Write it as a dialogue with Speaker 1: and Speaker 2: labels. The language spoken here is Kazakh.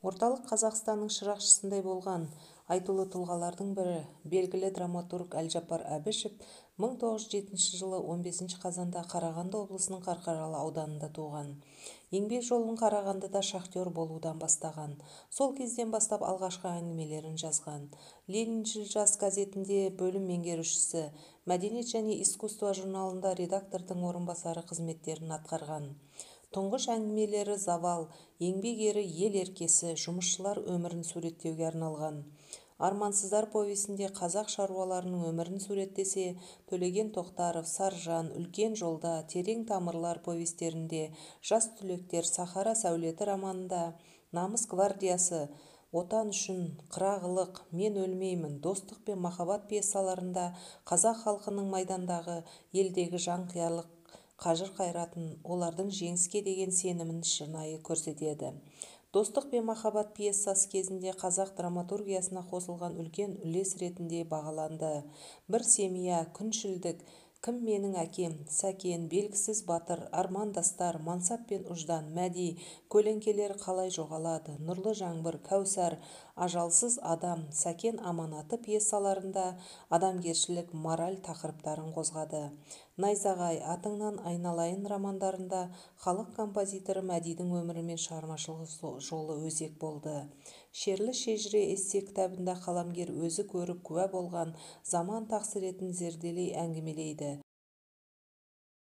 Speaker 1: Орталық Қазақстанның шырақшысындай болған айтулы тұлғалардың бірі белгілі драматург Әлжаппар Әбішев 1907 жылы 15 қазанда Қарағанды облысының Қарқаралы ауданында туған. Еңбек жолын Қарағандыда шахтер болудан бастаған. Сол кезден бастап алғашқы әңгімелерін жазған. Лениншіл жас газетінде бөлім меңгерушісі, Мәдениет және искусство журналында редактордың орынбасары қызметтерін атқарған. Тұңғыш әңгімелері завал, еңбек ері ел еркесі, жұмысшылар өмірін суреттеуге арналған. Армансыздар повесінде қазақ шаруаларының өмірін суреттесе, Төлеген Тоқтаров, Саржан, Үлкен жолда, Терең тамырлар повестерінде, Жас түлектер, Сахара сәулеті романында, Намыс гвардиясы, Отан үшін, Қырағылық, Мен өлмеймін, Достық пен махаббат пьесаларында қазақ халқының майдандағы, елдегі жанқиярлық қажыр-қайратын, олардың жеңіске деген сенімін шынайы көрсетеді. Достық пен махаббат пьесасы кезінде қазақ драматургиясына қосылған үлкен үлес ретінде бағаланды. Бір семья, күншілдік, Кім менің әкем, Сәкен, Белгісіз батыр, Армандастар, Мансап пен ұждан, Мәди, Көлеңкелер қалай жоғалады, Нұрлы жаңбыр, Кәусар, Ажалсыз адам, Сәкен аманаты пьесаларында адамгершілік, мораль тақырыптарын қозғады. Найзағай, Атыңнан айналайын романдарында халық композиторы Мәдидің өмірі мен шығармашылық жолы өзек болды. Шерлі шежіре эссе кітабында қаламгер өзі көріп куә болған заман тақсіретін зерделей әңгімелейді.